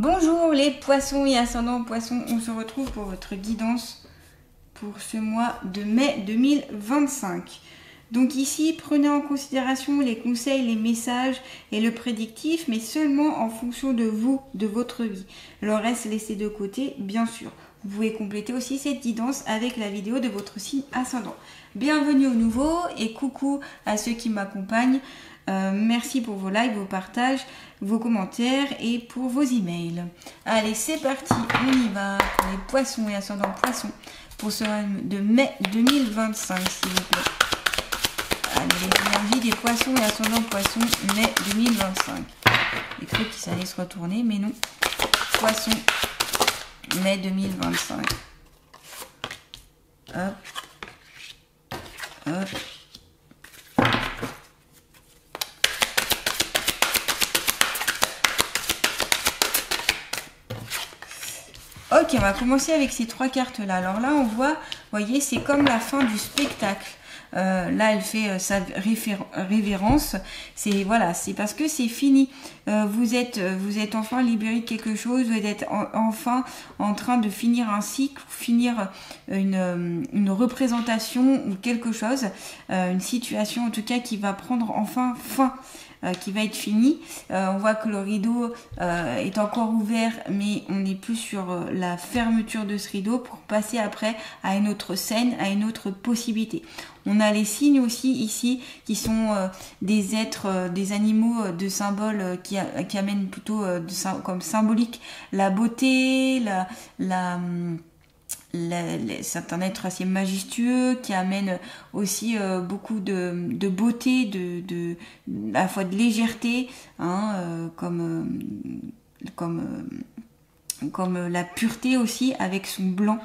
Bonjour les poissons et ascendants poissons, on se retrouve pour votre guidance pour ce mois de mai 2025. Donc ici, prenez en considération les conseils, les messages et le prédictif, mais seulement en fonction de vous, de votre vie. Le reste, laissez de côté, bien sûr. Vous pouvez compléter aussi cette guidance avec la vidéo de votre signe ascendant. Bienvenue aux nouveaux et coucou à ceux qui m'accompagnent. Merci pour vos likes, vos partages, vos commentaires et pour vos emails. Allez, c'est parti, on y va pour les poissons et ascendants poissons pour ce mois de mai 2025, s'il vous plaît. Allez, les énergies des poissons et ascendants poissons, mai 2025. J'ai cru qu'ils allaient se retourner, mais non. Poissons, mai 2025. Hop. Hop. Ok, on va commencer avec ces trois cartes-là. Alors là, on voit, vous voyez, c'est comme la fin du spectacle. Là, elle fait sa révérence. C'est voilà, c'est parce que c'est fini. Vous êtes enfin libéré de quelque chose. Vous êtes enfin en train de finir un cycle, finir une représentation ou quelque chose, une situation en tout cas qui va prendre enfin fin. Qui va être fini. On voit que le rideau est encore ouvert, mais on n'est plus sur la fermeture de ce rideau pour passer après à une autre scène, à une autre possibilité. On a les signes aussi ici qui sont des êtres, des animaux de symboles qui amènent plutôt comme symbolique la beauté, c'est un être assez majestueux qui amène aussi beaucoup de beauté, à la fois de légèreté, hein, comme la pureté aussi avec son blanc,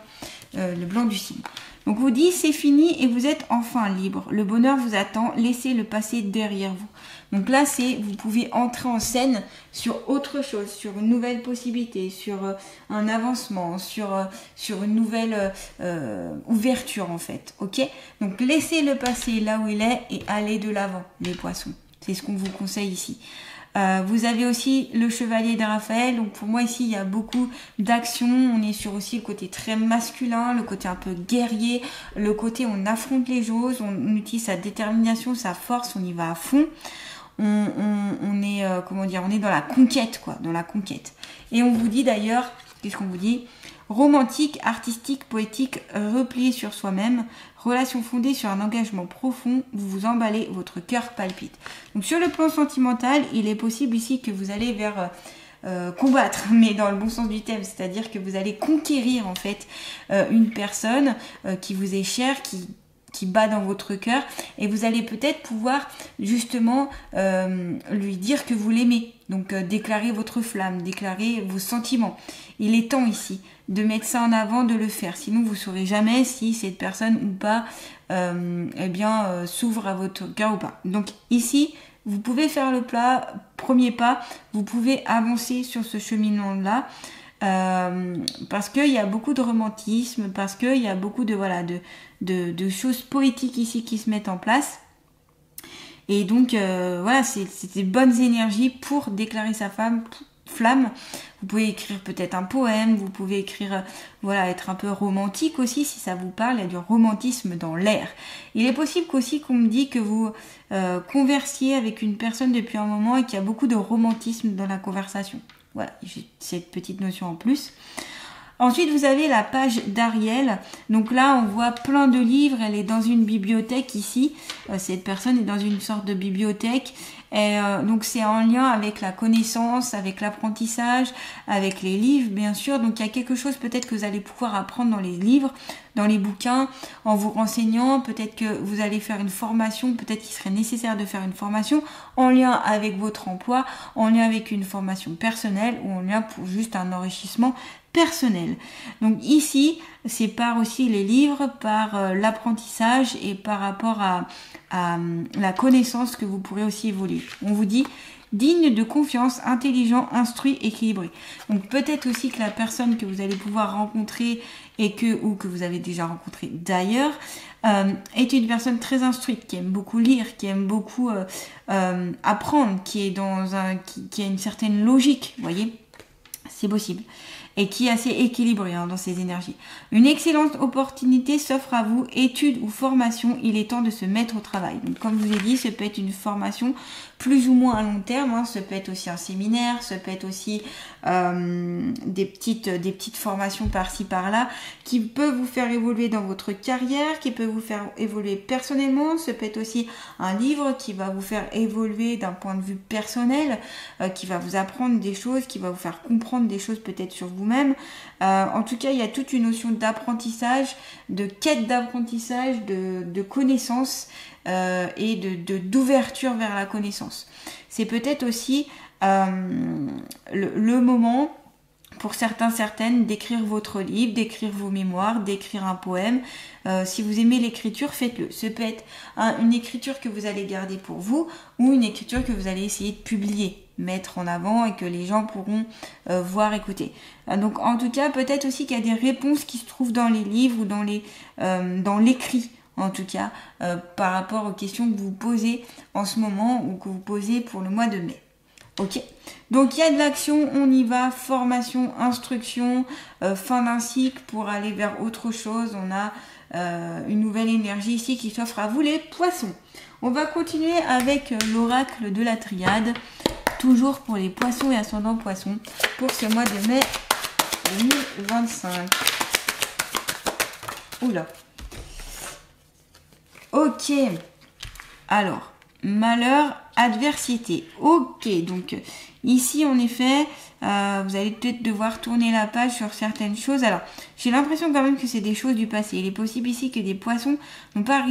le blanc du signe. Donc vous dit c'est fini et vous êtes enfin libre. Le bonheur vous attend, laissez le passé derrière vous. Donc là vous pouvez entrer en scène sur autre chose, sur une nouvelle possibilité, sur un avancement, sur une nouvelle ouverture en fait. Ok? Donc laissez le passé là où il est et allez de l'avant les poissons. C'est ce qu'on vous conseille ici. Vous avez aussi le chevalier de Raphaël. Donc pour moi ici il y a beaucoup d'action. On est sur aussi le côté très masculin, le côté un peu guerrier, le côté on affronte les choses, on utilise sa détermination, sa force, on y va à fond. On est on est dans la conquête quoi, dans la conquête. Et on vous dit d'ailleurs, qu'est-ce qu'on vous dit? Romantique, artistique, poétique, replié sur soi-même, relation fondée sur un engagement profond, vous vous emballez, votre cœur palpite. Donc sur le plan sentimental, il est possible ici que vous allez vers combattre, mais dans le bon sens du terme, c'est-à-dire que vous allez conquérir en fait une personne qui vous est chère, qui bat dans votre cœur, et vous allez peut-être pouvoir justement lui dire que vous l'aimez, donc déclarer votre flamme, déclarer vos sentiments. Il est temps ici de mettre ça en avant, de le faire, sinon vous saurez jamais si cette personne ou pas s'ouvre à votre cœur ou pas. Donc ici vous pouvez faire le premier pas, vous pouvez avancer sur ce cheminement là. Parce qu'il y a beaucoup de romantisme, parce qu'il y a beaucoup de choses poétiques ici qui se mettent en place. Et donc voilà, c'est des bonnes énergies pour déclarer sa flamme. Vous pouvez écrire peut-être un poème, vous pouvez écrire, être un peu romantique aussi si ça vous parle. Il y a du romantisme dans l'air. Il est possible qu'aussi qu'on me dit que vous conversiez avec une personne depuis un moment et qu'il y a beaucoup de romantisme dans la conversation. Voilà, j'ai cette petite notion en plus. Ensuite, vous avez la page d'Ariel. Donc là, on voit plein de livres. Elle est dans une bibliothèque ici. Cette personne est dans une sorte de bibliothèque. Et donc c'est en lien avec la connaissance, avec l'apprentissage, avec les livres, bien sûr. Donc il y a quelque chose peut-être que vous allez pouvoir apprendre dans les livres, dans les bouquins, en vous renseignant. Peut-être que vous allez faire une formation. Peut-être qu'il serait nécessaire de faire une formation en lien avec votre emploi, en lien avec une formation personnelle ou en lien pour juste un enrichissement personnel. Donc ici, c'est par aussi les livres, par l'apprentissage et par rapport à la connaissance que vous pourrez aussi évoluer. On vous dit digne de confiance, intelligent, instruit, équilibré. Donc peut-être aussi que la personne que vous allez pouvoir rencontrer ou que vous avez déjà rencontré d'ailleurs est une personne très instruite, qui aime beaucoup lire, qui aime beaucoup apprendre, qui a une certaine logique, vous voyez. C'est possible. Et qui est assez équilibré dans ses énergies. Une excellente opportunité s'offre à vous, études ou formation, il est temps de se mettre au travail. Donc comme je vous ai dit, ça peut être une formation plus ou moins à long terme, ça peut être aussi un séminaire, ça peut être aussi des petites formations par-ci par-là qui peuvent vous faire évoluer dans votre carrière, qui peuvent vous faire évoluer personnellement, ça peut être aussi un livre qui va vous faire évoluer d'un point de vue personnel, qui va vous apprendre des choses, qui va vous faire comprendre des choses peut-être sur vous-même. En tout cas, il y a toute une notion d'apprentissage, de quête d'apprentissage, de connaissance et d'ouverture vers la connaissance. C'est peut-être aussi le moment pour certaines d'écrire votre livre, d'écrire vos mémoires, d'écrire un poème. Si vous aimez l'écriture, faites-le. Ce peut être une écriture que vous allez garder pour vous ou une écriture que vous allez essayer de publier, mettre en avant et que les gens pourront voir, écouter. Donc en tout cas, peut-être aussi qu'il y a des réponses qui se trouvent dans les livres ou dans l'écrit, en tout cas, par rapport aux questions que vous posez en ce moment ou que vous posez pour le mois de mai. Ok, donc il y a de l'action, on y va, formation, instruction, fin d'un cycle pour aller vers autre chose. On a une nouvelle énergie ici qui s'offre à vous les poissons. On va continuer avec l'oracle de la triade, toujours pour les poissons et ascendants poissons, pour ce mois de mai 2025. Oula. Ok, alors, malheur, adversité. Ok, donc ici en effet, vous allez peut-être devoir tourner la page sur certaines choses. Alors, j'ai l'impression quand même que c'est des choses du passé. Il est possible ici que des poissons n'ont pas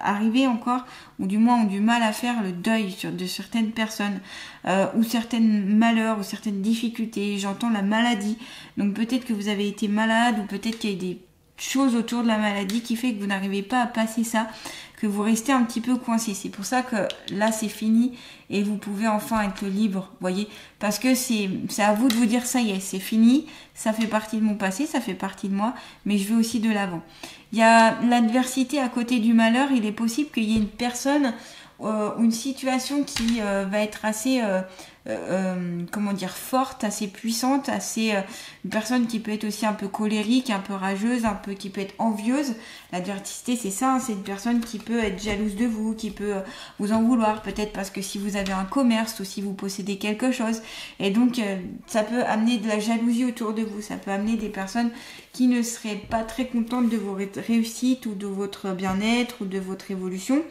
arrivé encore, ou du moins ont du mal à faire le deuil de certaines personnes, ou certains malheurs, ou certaines difficultés. J'entends la maladie. Donc peut-être que vous avez été malade, ou peut-être qu'il y a des choses autour de la maladie qui fait que vous n'arrivez pas à passer ça, que vous restez un petit peu coincé. C'est pour ça que là c'est fini et vous pouvez enfin être libre, voyez, parce que c'est à vous de vous dire ça y est, c'est fini, ça fait partie de mon passé, ça fait partie de moi, mais je vais aussi de l'avant. Il y a l'adversité à côté du malheur. Il est possible qu'il y ait une personne une situation qui va être assez forte, assez puissante, assez une personne qui peut être aussi un peu colérique, un peu rageuse, un peu qui peut être envieuse. L'adversité, c'est ça, c'est une personne qui peut être jalouse de vous, qui peut vous en vouloir, peut-être parce que si vous avez un commerce ou si vous possédez quelque chose, et donc ça peut amener de la jalousie autour de vous, ça peut amener des personnes qui ne seraient pas très contentes de vos réussites ou de votre bien-être ou de votre évolution.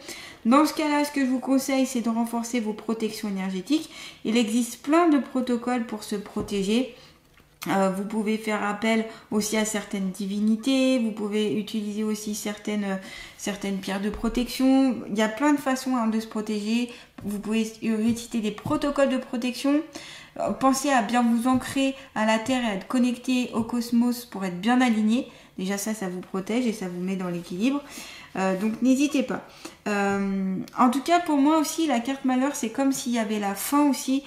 Dans ce cas-là, ce que je vous conseille, c'est de renforcer vos protections énergétiques. Il existe plein de protocoles pour se protéger. Vous pouvez faire appel aussi à certaines divinités, vous pouvez utiliser aussi certaines pierres de protection. Il y a plein de façons de se protéger. Vous pouvez réciter des protocoles de protection. Pensez à bien vous ancrer à la Terre et à être connecté au cosmos pour être bien aligné. Déjà ça vous protège et ça vous met dans l'équilibre. Donc n'hésitez pas. En tout cas, pour moi aussi, la carte malheur, c'est comme s'il y avait la fin aussi,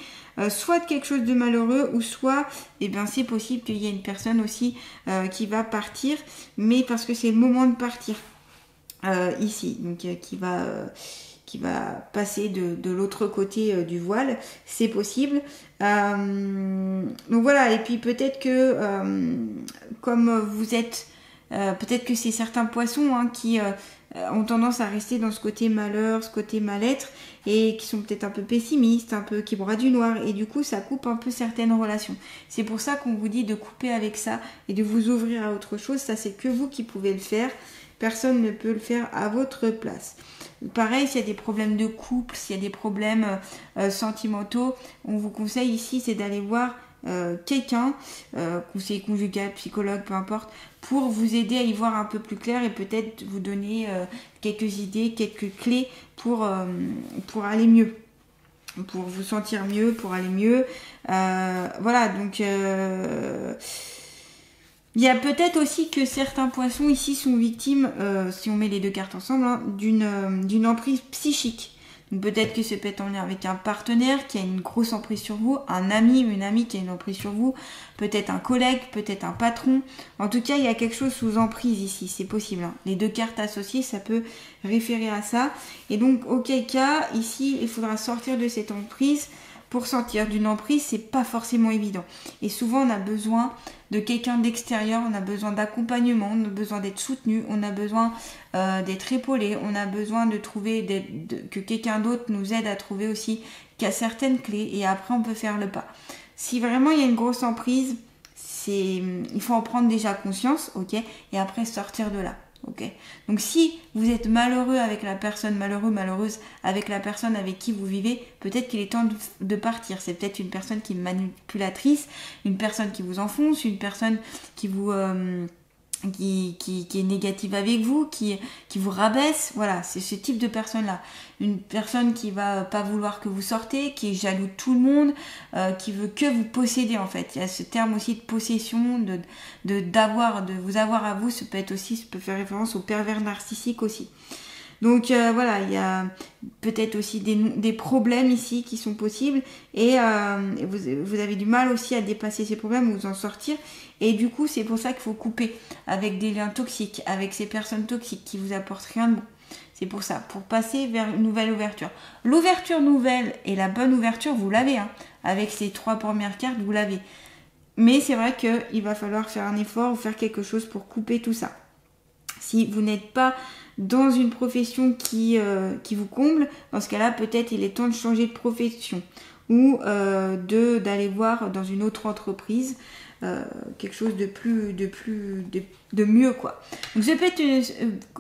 soit de quelque chose de malheureux, ou soit, c'est possible qu'il y ait une personne aussi qui va partir, mais parce que c'est le moment de partir ici, donc qui va passer de l'autre côté du voile, c'est possible. Donc voilà, et puis peut-être que comme vous êtes, peut-être que c'est certains poissons qui ont tendance à rester dans ce côté malheur, ce côté mal-être, et qui sont peut-être un peu pessimistes, un peu qui broient du noir, et du coup ça coupe un peu certaines relations. C'est pour ça qu'on vous dit de couper avec ça et de vous ouvrir à autre chose. Ça, c'est que vous qui pouvez le faire. Personne ne peut le faire à votre place. Pareil, s'il y a des problèmes de couple, s'il y a des problèmes sentimentaux, on vous conseille ici, c'est d'aller voir quelqu'un, conseiller conjugal, psychologue, peu importe, pour vous aider à y voir un peu plus clair et peut-être vous donner quelques idées, quelques clés pour aller mieux, pour vous sentir mieux, pour aller mieux. Voilà, donc il y a peut-être aussi que certains poissons ici sont victimes, si on met les deux cartes ensemble, d'une emprise psychique. Donc peut-être que ça peut être en lien avec un partenaire qui a une grosse emprise sur vous, un ami ou une amie qui a une emprise sur vous, peut-être un collègue, peut-être un patron. En tout cas, il y a quelque chose sous emprise ici, c'est possible. Les deux cartes associées, ça peut référer à ça. Et donc, auquel cas, ici, il faudra sortir de cette emprise pour sortir d'une emprise, c'est pas forcément évident. Et souvent, on a besoin de quelqu'un d'extérieur, on a besoin d'accompagnement, on a besoin d'être soutenu, on a besoin d'être épaulé, on a besoin de trouver que quelqu'un d'autre nous aide à trouver aussi qu'il y a certaines clés et après on peut faire le pas. Si vraiment il y a une grosse emprise, il faut en prendre déjà conscience, ok, et après sortir de là. Ok. Donc si vous êtes malheureux avec la personne, malheureuse avec la personne avec qui vous vivez, peut-être qu'il est temps de partir. C'est peut-être une personne qui est manipulatrice, une personne qui vous enfonce, une personne qui vous qui est négative avec vous, qui vous rabaisse. Voilà, c'est ce type de personne-là. Une personne qui va pas vouloir que vous sortez, qui est jaloux de tout le monde, qui veut que vous posséder en fait. Il y a ce terme aussi de possession, de vous avoir à vous. Ça peut faire référence au pervers narcissique aussi. Donc voilà, il y a peut-être aussi des problèmes ici qui sont possibles et vous avez du mal aussi à dépasser ces problèmes ou vous en sortir. Et du coup, c'est pour ça qu'il faut couper avec des liens toxiques, avec ces personnes toxiques qui vous apportent rien de bon. C'est pour ça, pour passer vers une nouvelle ouverture. L'ouverture nouvelle et la bonne ouverture, vous l'avez. Hein. Avec ces 3 premières cartes, vous l'avez. Mais c'est vrai qu'il va falloir faire un effort ou faire quelque chose pour couper tout ça. Si vous n'êtes pas dans une profession qui vous comble, dans ce cas-là, peut-être il est temps de changer de profession ou d'aller voir dans une autre entreprise quelque chose de mieux, quoi. Donc ça peut être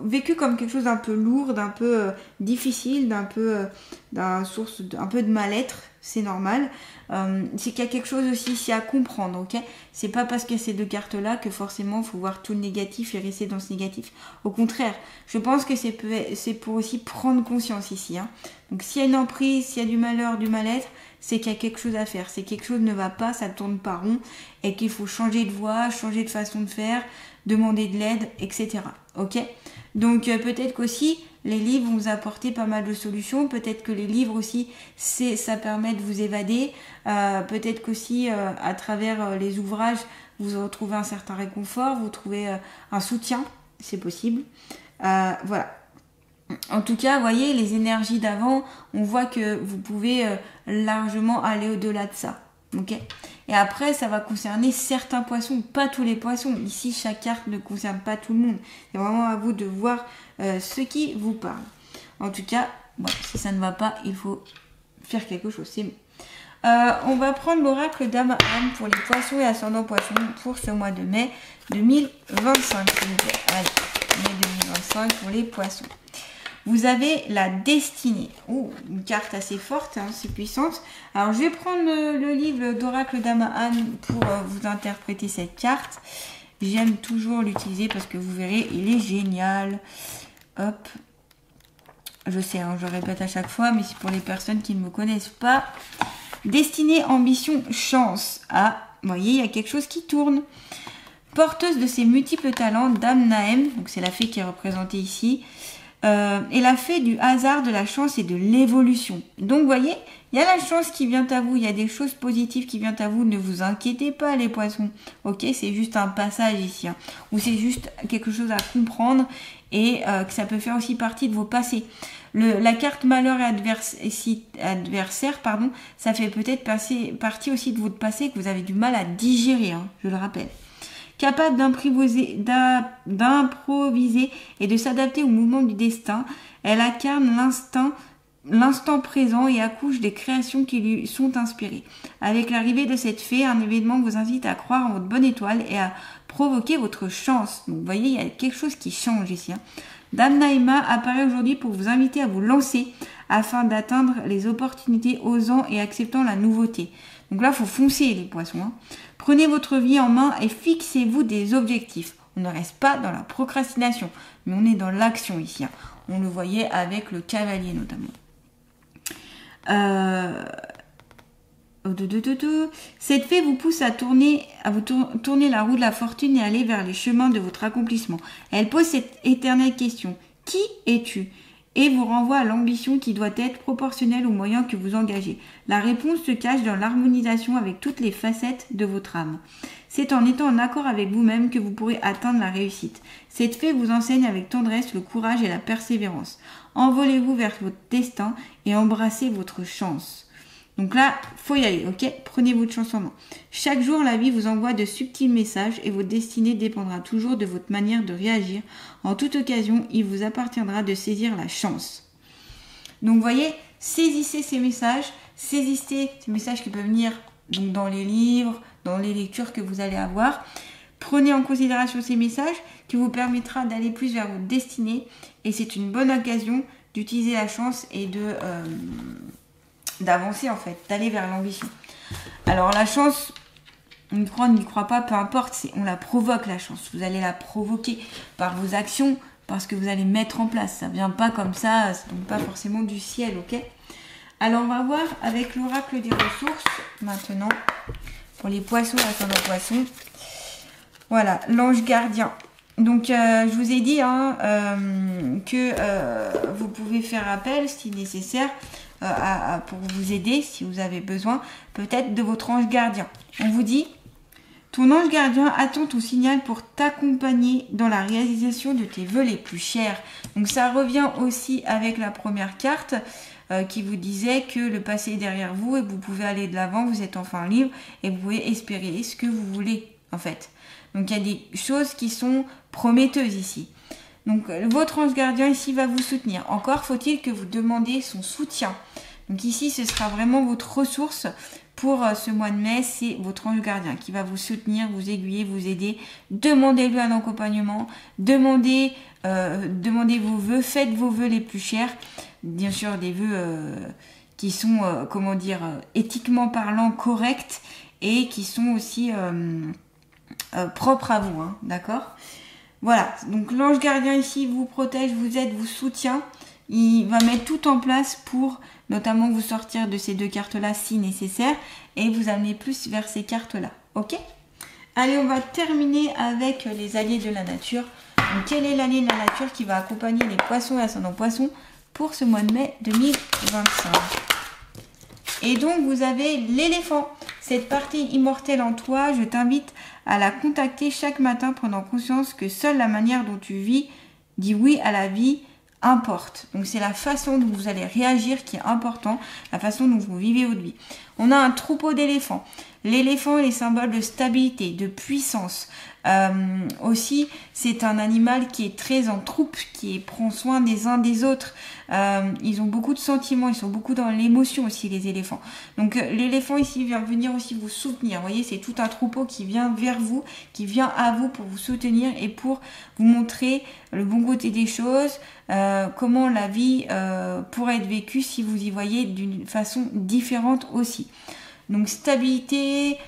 vécu comme quelque chose d'un peu lourd, d'un peu difficile, d'un source un peu de mal-être, c'est normal. C'est qu'il y a quelque chose aussi ici à comprendre, ok? C'est pas parce qu'il y a ces 2 cartes-là que forcément il faut voir tout le négatif et rester dans ce négatif. Au contraire, je pense que c'est pour aussi prendre conscience ici, hein. Donc s'il y a une emprise, s'il y a du malheur, du mal-être, c'est qu'il y a quelque chose à faire, c'est quelque chose ne va pas, ça tourne pas rond et qu'il faut changer de voie, changer de façon de faire, demander de l'aide, etc. Ok? Donc peut-être qu'aussi les livres vont vous apporter pas mal de solutions, peut-être que les livres aussi, ça permet de vous évader, peut-être qu'aussi à travers les ouvrages, vous retrouvez un certain réconfort, vous trouvez un soutien, c'est possible. Voilà. En tout cas, vous voyez, les énergies d'avant, on voit que vous pouvez largement aller au-delà de ça. Ok ? Et après, ça va concerner certains poissons, pas tous les poissons. Ici, chaque carte ne concerne pas tout le monde. C'est vraiment à vous de voir ce qui vous parle. En tout cas, bon, si ça ne va pas, il faut faire quelque chose. C'est mieux. On va prendre l'oracle d'Ama Anne pour les poissons et ascendants poissons pour ce mois de mai 2025, s'il vous plaît. Allez, mai 2025 pour les poissons. Vous avez la destinée. Oh, une carte assez forte, hein, c'est puissante. Alors, je vais prendre le livre d'oracle d'Ama Anne pour vous interpréter cette carte. J'aime toujours l'utiliser parce que vous verrez, il est génial. Hop. Je sais, hein, je le répète à chaque fois, mais c'est pour les personnes qui ne me connaissent pas. Destinée, ambition, chance. Ah, vous voyez, il y a quelque chose qui tourne. Porteuse de ses multiples talents, Dame Naem, donc c'est la fée qui est représentée ici. Et la fée du hasard, de la chance et de l'évolution. Donc, vous voyez, il y a la chance qui vient à vous, il y a des choses positives qui viennent à vous. Ne vous inquiétez pas, les poissons. Ok, c'est juste un passage ici, hein, ou c'est juste quelque chose à comprendre et que ça peut faire aussi partie de vos passés. La carte malheur et adversaire, ça fait peut-être partie aussi de votre passé que vous avez du mal à digérer, hein, je le rappelle. Capable d'improviser et de s'adapter au mouvement du destin, elle incarne l'instant présent et accouche des créations qui lui sont inspirées. Avec l'arrivée de cette fée, un événement vous invite à croire en votre bonne étoile et à provoquer votre chance. Donc vous voyez, il y a quelque chose qui change ici. Hein. Dame Naïma apparaît aujourd'hui pour vous inviter à vous lancer afin d'atteindre les opportunités osant et acceptant la nouveauté. Donc là, il faut foncer les poissons. Hein. Prenez votre vie en main et fixez-vous des objectifs. On ne reste pas dans la procrastination, mais on est dans l'action ici. Hein. On le voyait avec le cavalier notamment. Cette fée vous pousse à tourner la roue de la fortune et aller vers les chemins de votre accomplissement. Elle pose cette éternelle question. Qui es-tu ? Et vous renvoie à l'ambition qui doit être proportionnelle aux moyens que vous engagez. La réponse se cache dans l'harmonisation avec toutes les facettes de votre âme. C'est en étant en accord avec vous-même que vous pourrez atteindre la réussite. Cette fée vous enseigne avec tendresse le courage et la persévérance. Envolez-vous vers votre destin et embrassez votre chance. Donc là, faut y aller, ok? Prenez votre chance en main. Chaque jour, la vie vous envoie de subtils messages et votre destinée dépendra toujours de votre manière de réagir. En toute occasion, il vous appartiendra de saisir la chance. Donc, vous voyez, saisissez ces messages qui peuvent venir donc, dans les livres, dans les lectures que vous allez avoir. Prenez en considération ces messages qui vous permettra d'aller plus vers votre destinée et c'est une bonne occasion d'utiliser la chance et d'avancer en fait, d'aller vers l'ambition. Alors la chance, on y croit, on n'y croit pas, peu importe, on la provoque la chance. Vous allez la provoquer par vos actions, parce que vous allez mettre en place. Ça ne vient pas comme ça, ça ne tombe pas forcément du ciel, ok? Alors on va voir avec l'oracle des ressources maintenant, pour les poissons, ascendant poissons. Voilà, l'ange gardien. Donc je vous ai dit que vous pouvez faire appel si nécessaire pour vous aider si vous avez besoin peut-être de votre ange gardien. On vous dit, ton ange gardien attend ton signal pour t'accompagner dans la réalisation de tes vœux les plus chers. Donc ça revient aussi avec la première carte qui vous disait que le passé est derrière vous et vous pouvez aller de l'avant, vous êtes enfin libre et vous pouvez espérer ce que vous voulez en fait. Donc il y a des choses qui sont prometteuses ici. Donc votre ange gardien ici va vous soutenir. Encore faut-il que vous demandiez son soutien. Donc ici ce sera vraiment votre ressource pour ce mois de mai. C'est votre ange gardien qui va vous soutenir, vous aiguiller, vous aider. Demandez-lui un accompagnement. Demandez vos vœux. Faites vos vœux les plus chers. Bien sûr des vœux qui sont éthiquement parlant corrects et qui sont aussi propres à vous. Hein, d'accord ? Voilà, donc l'ange gardien ici vous protège, vous aide, vous soutient. Il va mettre tout en place pour notamment vous sortir de ces deux cartes-là si nécessaire et vous amener plus vers ces cartes-là. Ok ? Allez, on va terminer avec les alliés de la nature. Donc, quel est l'allié de la nature qui va accompagner les poissons et ascendants poissons pour ce mois de mai 2025 ? Et donc, vous avez l'éléphant. Cette partie immortelle en toi, je t'invite à la contacter chaque matin, prenant conscience que seule la manière dont tu vis, dis oui à la vie, importe. Donc, c'est la façon dont vous allez réagir qui est important, la façon dont vous vivez votre vie. On a un troupeau d'éléphants. L'éléphant est symbole de stabilité, de puissance. Aussi, c'est un animal qui est très en troupe, qui prend soin des uns des autres. Ils ont beaucoup de sentiments, ils sont beaucoup dans l'émotion aussi, les éléphants. Donc l'éléphant ici vient venir aussi vous soutenir. Vous voyez, c'est tout un troupeau qui vient vers vous, qui vient à vous pour vous soutenir et pour vous montrer le bon côté des choses, comment la vie pourrait être vécue si vous y voyez d'une façon différente aussi. Donc stabilité,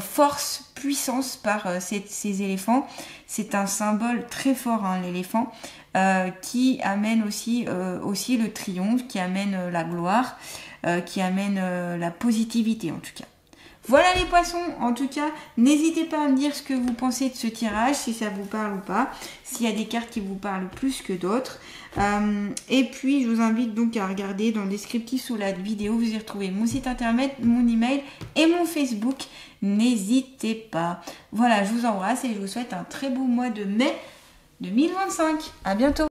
force, puissance par ces éléphants. C'est un symbole très fort, hein, l'éléphant, qui amène aussi le triomphe, qui amène la gloire, qui amène la positivité en tout cas. Voilà les poissons, en tout cas, n'hésitez pas à me dire ce que vous pensez de ce tirage, si ça vous parle ou pas, s'il y a des cartes qui vous parlent plus que d'autres. Et puis, je vous invite donc à regarder dans le descriptif sous la vidéo, vous y retrouvez mon site internet, mon email et mon Facebook. N'hésitez pas. Voilà, je vous embrasse et je vous souhaite un très beau mois de mai 2025. À bientôt.